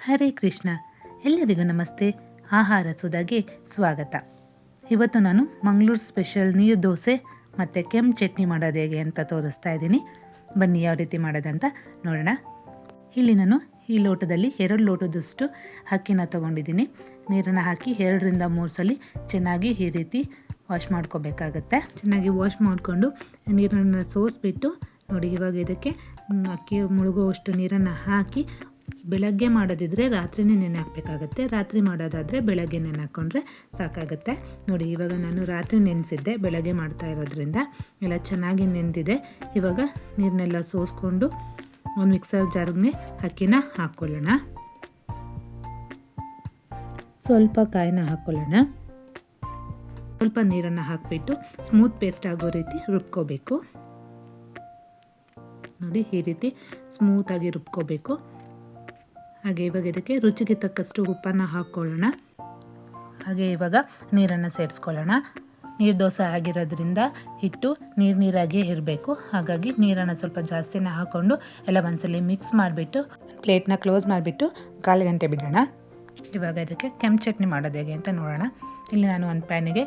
ಹರೇ ಕೃಷ್ಣ. ಎಲ್ಲರಿಗೂ ನಮಸ್ತೆ. ಆಹಾರ ಸುಧಾಗೆ ಸ್ವಾಗತ. ಇವತ್ತು ನಾನು ಮಂಗಳೂರು ಸ್ಪೆಷಲ್ ನೀರು ದೋಸೆ ಮತ್ತು ಕೆಂಪು ಚಟ್ನಿ ಮಾಡೋದು ಹೇಗೆ ಅಂತ ತೋರಿಸ್ತಾ ಇದ್ದೀನಿ. ಬನ್ನಿ ಯಾವ ರೀತಿ ಮಾಡೋದಂತ ನೋಡೋಣ. ಇಲ್ಲಿ ನಾನು ಈ ಲೋಟದಲ್ಲಿ 2 ಲೋಟದಷ್ಟು ಅಕ್ಕಿನ ತೊಗೊಂಡಿದ್ದೀನಿ. ನೀರನ್ನು ಹಾಕಿ 2ರಿಂದ 3 ಸಲ ಚೆನ್ನಾಗಿ ಈ ರೀತಿ ವಾಶ್ ಮಾಡ್ಕೋಬೇಕಾಗತ್ತೆ. ಚೆನ್ನಾಗಿ ವಾಶ್ ಮಾಡಿಕೊಂಡು ನೀರನ್ನು ಸೋಸಿಬಿಟ್ಟು ನೋಡಿ, ಇವಾಗ ಇದಕ್ಕೆ ಅಕ್ಕಿ ಮುಳುಗುವಷ್ಟು ನೀರನ್ನು ಹಾಕಿ ಬೆಳಗ್ಗೆ ಮಾಡೋದಿದ್ರೆ ರಾತ್ರಿನೇ ನೆನೆ ಹಾಕಬೇಕಾಗತ್ತೆ. ರಾತ್ರಿ ಮಾಡೋದಾದರೆ ಬೆಳಗ್ಗೆ ನೆನೆ ಹಾಕ್ಕೊಂಡ್ರೆ ಸಾಕಾಗುತ್ತೆ. ನೋಡಿ, ಇವಾಗ ನಾನು ರಾತ್ರಿ ನೆನೆಸಿದ್ದೆ, ಬೆಳಗ್ಗೆ ಮಾಡ್ತಾ ಇರೋದ್ರಿಂದ ಎಲ್ಲ ಚೆನ್ನಾಗಿ ನೆಂದಿದೆ. ಇವಾಗ ನೀರನ್ನೆಲ್ಲ ಸೋಸ್ಕೊಂಡು ಒಂದು ಮಿಕ್ಸರ್ ಜಾರ್ಗೆ ಅಕ್ಕಿನ ಹಾಕ್ಕೊಳ್ಳೋಣ. ಸ್ವಲ್ಪ ಕಾಯಿನ ಹಾಕ್ಕೊಳ್ಳೋಣ. ಸ್ವಲ್ಪ ನೀರನ್ನು ಹಾಕಿಬಿಟ್ಟು ಸ್ಮೂತ್ ಪೇಸ್ಟ್ ಆಗೋ ರೀತಿ ರುಬ್ಕೋಬೇಕು. ನೋಡಿ, ಈ ರೀತಿ ಸ್ಮೂತಾಗಿ ರುಬ್ಕೋಬೇಕು. ಹಾಗೆ ಇವಾಗ ಇದಕ್ಕೆ ರುಚಿಗೆ ತಕ್ಕಷ್ಟು ಉಪ್ಪನ್ನು ಹಾಕ್ಕೊಳ್ಳೋಣ. ಹಾಗೆ ಇವಾಗ ನೀರನ್ನು ಸೇರಿಸ್ಕೊಳ್ಳೋಣ. ನೀರು ದೋಸೆ ಆಗಿರೋದ್ರಿಂದ ಹಿಟ್ಟು ನೀರಾಗಿಯೇ ಇರಬೇಕು. ಹಾಗಾಗಿ ನೀರನ್ನು ಸ್ವಲ್ಪ ಜಾಸ್ತಿನೇ ಹಾಕ್ಕೊಂಡು ಎಲ್ಲ ಒಂದ್ಸಲಿ ಮಿಕ್ಸ್ ಮಾಡಿಬಿಟ್ಟು ಪ್ಲೇಟ್ನ ಕ್ಲೋಸ್ ಮಾಡಿಬಿಟ್ಟು 1/4 ಗಂಟೆ ಬಿಡೋಣ. ಇವಾಗ ಇದಕ್ಕೆ ಕೆಂಪು ಚಟ್ನಿ ಮಾಡೋದು ಹೇಗೆ ಅಂತ ನೋಡೋಣ. ಇಲ್ಲಿ ನಾನು ಒಂದು ಪ್ಯಾನಿಗೆ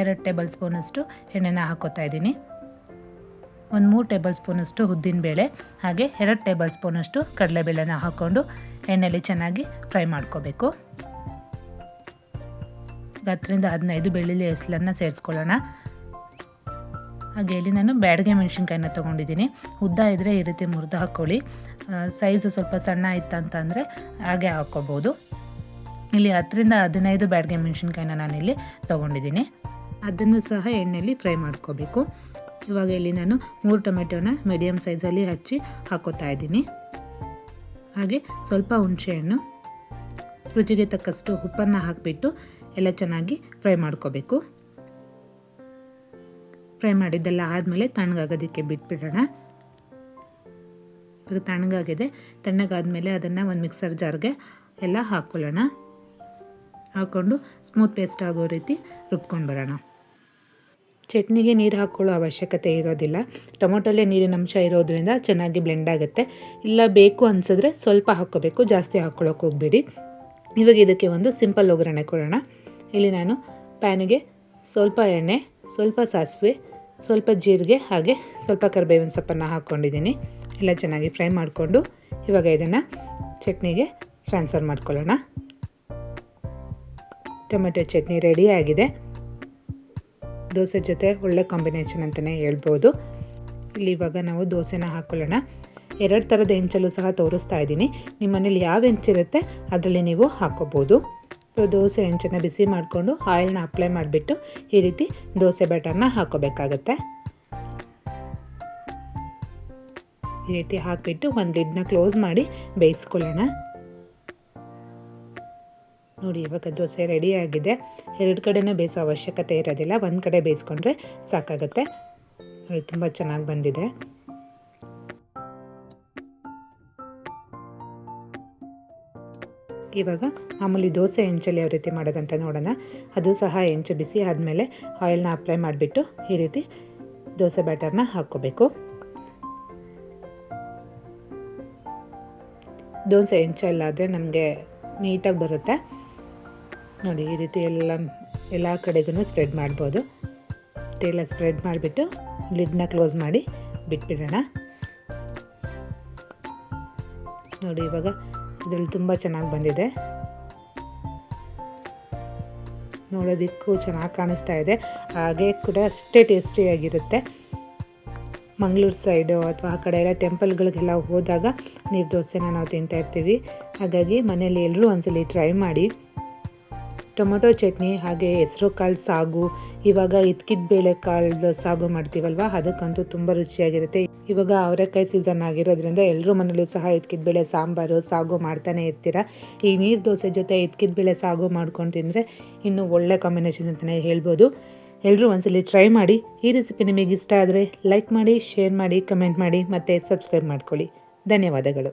2 ಟೇಬಲ್ ಸ್ಪೂನಷ್ಟು ಎಣ್ಣೆನ ಹಾಕೋತಾ ಇದ್ದೀನಿ. ಒಂದು 3 ಟೇಬಲ್ ಸ್ಪೂನಷ್ಟು ಉದ್ದಿನಬೇಳೆ ಹಾಗೆ 2 ಟೇಬಲ್ ಸ್ಪೂನಷ್ಟು ಕಡಲೆಬೇಳೆನ ಹಾಕ್ಕೊಂಡು ಎಣ್ಣೆಯಲ್ಲಿ ಚೆನ್ನಾಗಿ ಫ್ರೈ ಮಾಡ್ಕೋಬೇಕು. 10ರಿಂದ 15 ಬೆಳ್ಳುಳ್ಳಿ ಹೆಸಲನ್ನು ಸೇರಿಸ್ಕೊಳ್ಳೋಣ. ಹಾಗೆ ಇಲ್ಲಿ ನಾನು ಬ್ಯಾಡಗೆ ಮೆಣಸಿನ್ಕಾಯಿನ ತೊಗೊಂಡಿದ್ದೀನಿ. ಉದ್ದ ಇದ್ದರೆ ಈ ರೀತಿ ಮುರಿದು ಹಾಕ್ಕೊಳ್ಳಿ. ಸೈಜು ಸ್ವಲ್ಪ ಸಣ್ಣ ಇತ್ತಂತಂದರೆ ಹಾಗೆ ಹಾಕ್ಕೋಬೋದು. ಇಲ್ಲಿ 10ರಿಂದ 15 ಬ್ಯಾಡಗೆ ಮೆಣಸಿನ್ಕಾಯಿನ ನಾನಿಲ್ಲಿ ತೊಗೊಂಡಿದ್ದೀನಿ. ಅದನ್ನು ಸಹ ಎಣ್ಣೆಯಲ್ಲಿ ಫ್ರೈ ಮಾಡ್ಕೋಬೇಕು. ಇವಾಗ ಇಲ್ಲಿ ನಾನು 3 ಟೊಮೆಟೊನ ಮೀಡಿಯಮ್ ಸೈಜಲ್ಲಿ ಹಚ್ಚಿ ಹಾಕೋತಾ ಇದ್ದೀನಿ. ಹಾಗೆ ಸ್ವಲ್ಪ ಹುಣಸೆಹಣ್ಣು, ರುಚಿಗೆ ತಕ್ಕಷ್ಟು ಉಪ್ಪನ್ನು ಹಾಕಿಬಿಟ್ಟು ಎಲ್ಲ ಚೆನ್ನಾಗಿ ಫ್ರೈ ಮಾಡ್ಕೋಬೇಕು. ಫ್ರೈ ಮಾಡಿದ್ದೆಲ್ಲ ಆದಮೇಲೆ ತಣ್ಣಗಾಗೋದಕ್ಕೆ ಬಿಟ್ಬಿಡೋಣ. ಇದು ತಣ್ಣಗಾಗಿದೆ. ತಣ್ಣಗಾದ್ಮೇಲೆ ಅದನ್ನು ಒಂದು ಮಿಕ್ಸರ್ ಜಾರ್ಗೆ ಎಲ್ಲ ಹಾಕ್ಕೊಳ್ಳೋಣ. ಹಾಕ್ಕೊಂಡು ಸ್ಮೂತ್ ಪೇಸ್ಟ್ ಆಗೋ ರೀತಿ ರುಬ್ಕೊಂಡು ಬರೋಣ. ಚಟ್ನಿಗೆ ನೀರು ಹಾಕ್ಕೊಳ್ಳೋ ಅವಶ್ಯಕತೆ ಇರೋದಿಲ್ಲ. ಟೊಮೊಟೊಲ್ಲೇ ನೀರಿನ ಅಂಶ ಇರೋದ್ರಿಂದ ಚೆನ್ನಾಗಿ ಬ್ಲೆಂಡ್ ಆಗುತ್ತೆ. ಇಲ್ಲ ಬೇಕು ಅನಿಸಿದ್ರೆ ಸ್ವಲ್ಪ ಹಾಕ್ಕೋಬೇಕು, ಜಾಸ್ತಿ ಹಾಕ್ಕೊಳ್ಳೋಕೆ ಹೋಗಬೇಡಿ. ಇವಾಗ ಇದಕ್ಕೆ ಒಂದು ಸಿಂಪಲ್ ಒಗ್ಗರಣೆ ಕೊಡೋಣ. ಇಲ್ಲಿ ನಾನು ಪ್ಯಾನಿಗೆ ಸ್ವಲ್ಪ ಎಣ್ಣೆ, ಸ್ವಲ್ಪ ಸಾಸಿವೆ, ಸ್ವಲ್ಪ ಜೀರಿಗೆ ಹಾಗೆ ಸ್ವಲ್ಪ ಕರಿಬೇವಿನ ಸೊಪ್ಪನ್ನು ಹಾಕ್ಕೊಂಡಿದ್ದೀನಿ. ಎಲ್ಲ ಚೆನ್ನಾಗಿ ಫ್ರೈ ಮಾಡಿಕೊಂಡು ಇವಾಗ ಇದನ್ನು ಚಟ್ನಿಗೆ ಟ್ರಾನ್ಸ್ಫರ್ ಮಾಡ್ಕೊಳ್ಳೋಣ. ಟೊಮೆಟೊ ಚಟ್ನಿ ರೆಡಿ ಆಗಿದೆ. ದೋಸೆ ಜೊತೆ ಒಳ್ಳೆ ಕಾಂಬಿನೇಷನ್ ಅಂತಲೇ ಹೇಳ್ಬೋದು. ಇಲ್ಲಿ ಇವಾಗ ನಾವು ದೋಸೆನ ಹಾಕ್ಕೊಳ್ಳೋಣ. 2 ಥರದ ಹೆಂಚಲು ಸಹ ತೋರಿಸ್ತಾ ಇದ್ದೀನಿ. ನಿಮ್ಮ ಮನೇಲಿ ಯಾವ ಹೆಂಚಿರುತ್ತೆ ಅದರಲ್ಲಿ ನೀವು ಹಾಕ್ಕೋಬೋದು. ದೋಸೆ ಹೆಂಚನ್ನು ಬಿಸಿ ಮಾಡಿಕೊಂಡು ಆಯಿಲ್ನ ಅಪ್ಲೈ ಮಾಡಿಬಿಟ್ಟು ಈ ರೀತಿ ದೋಸೆ ಬ್ಯಾಟರ್ನ ಹಾಕ್ಕೋಬೇಕಾಗತ್ತೆ. ಈ ರೀತಿ ಹಾಕಿಬಿಟ್ಟು ಒಂದು ಲಿಡ್ನ ಕ್ಲೋಸ್ ಮಾಡಿ ಬೇಯಿಸ್ಕೊಳ್ಳೋಣ. ನೋಡಿ, ಇವಾಗ ದೋಸೆ ರೆಡಿ ಆಗಿದೆ. 2 ಕಡೆನೂ ಬೇಯಿಸೋ ಅವಶ್ಯಕತೆ ಇರೋದಿಲ್ಲ, ಒಂದು ಕಡೆ ಬೇಯಿಸ್ಕೊಂಡ್ರೆ ಸಾಕಾಗುತ್ತೆ. ನೋಡಿ, ತುಂಬ ಚೆನ್ನಾಗಿ ಬಂದಿದೆ. ಇವಾಗ ಮಾಮೂಲಿ ದೋಸೆ ಹೆಂಚಲ್ಲಿ ಯಾವ ರೀತಿ ಮಾಡೋದಂತ ನೋಡೋಣ. ಅದು ಸಹ ಹೆಂಚು ಬಿಸಿ ಆದಮೇಲೆ ಆಯಿಲ್ನ ಅಪ್ಲೈ ಮಾಡಿಬಿಟ್ಟು ಈ ರೀತಿ ದೋಸೆ ಬ್ಯಾಟರ್ನ ಹಾಕ್ಕೋಬೇಕು. ದೋಸೆ ಹೆಂಚಲ್ಲಾದರೆ ನಮಗೆ ನೀಟಾಗಿ ಬರುತ್ತೆ. ನೋಡಿ, ಈ ರೀತಿ ಎಲ್ಲ ಕಡೆಗೂ ಸ್ಪ್ರೆಡ್ ಮಾಡ್ಬೋದು. ಎಲ್ಲ ಸ್ಪ್ರೆಡ್ ಮಾಡಿಬಿಟ್ಟು ಲಿಡ್ನ ಕ್ಲೋಸ್ ಮಾಡಿ ಬಿಟ್ಬಿಡೋಣ. ನೋಡಿ, ಇವಾಗ ಇದರಲ್ಲಿ ತುಂಬ ಚೆನ್ನಾಗಿ ಬಂದಿದೆ. ನೋಡೋದಕ್ಕೂ ಚೆನ್ನಾಗಿ ಕಾಣಿಸ್ತಾ ಇದೆ. ಹಾಗೆ ಕೂಡ ಅಷ್ಟೇ ಟೇಸ್ಟಿಯಾಗಿರುತ್ತೆ. ಮಂಗಳೂರು ಸೈಡು ಅಥವಾ ಆ ಕಡೆ ಎಲ್ಲ ಟೆಂಪಲ್ಗಳಿಗೆಲ್ಲ ಹೋದಾಗ ನೀರು ದೋಸೆನ ನಾವು ತಿಂತಾಯಿರ್ತೀವಿ. ಹಾಗಾಗಿ ಮನೇಲಿ ಎಲ್ಲರೂ ಒಂದ್ಸಲಿ ಟ್ರೈ ಮಾಡಿ. ಟೊಮೊಟೊ ಚಟ್ನಿ ಹಾಗೆ ಹೆಸರು ಕಾಳು ಸಾಗು, ಇವಾಗ ಇದ್ಕಿದ ಬೇಳೆ ಕಾಳು ಸಾಗು ಮಾಡ್ತೀವಲ್ವ, ಅದಕ್ಕಂತೂ ತುಂಬ ರುಚಿಯಾಗಿರುತ್ತೆ. ಇವಾಗ ಅವರೆಕಾಯಿ ಸೀಸನ್ ಆಗಿರೋದ್ರಿಂದ ಎಲ್ಲರೂ ಮನೇಲೂ ಸಹ ಇದ್ಕಿದ ಬೇಳೆ ಸಾಂಬಾರು ಸಾಗು ಮಾಡ್ತಾನೆ ಇರ್ತೀರ. ಈ ನೀರು ದೋಸೆ ಜೊತೆ ಇದ್ಕಿದ ಬೇಳೆ ಸಾಗು ಮಾಡ್ಕೊಂಡು ತಿಂದರೆ ಇನ್ನೂ ಒಳ್ಳೆ ಕಾಂಬಿನೇಷನ್ ಅಂತಲೇ ಹೇಳ್ಬೋದು. ಎಲ್ಲರೂ ಒಂದ್ಸಲಿ ಟ್ರೈ ಮಾಡಿ. ಈ ರೆಸಿಪಿ ನಿಮಗೆ ಇಷ್ಟ ಆದರೆ ಲೈಕ್ ಮಾಡಿ, ಶೇರ್ ಮಾಡಿ, ಕಮೆಂಟ್ ಮಾಡಿ ಮತ್ತು ಸಬ್ಸ್ಕ್ರೈಬ್ ಮಾಡ್ಕೊಳ್ಳಿ. ಧನ್ಯವಾದಗಳು.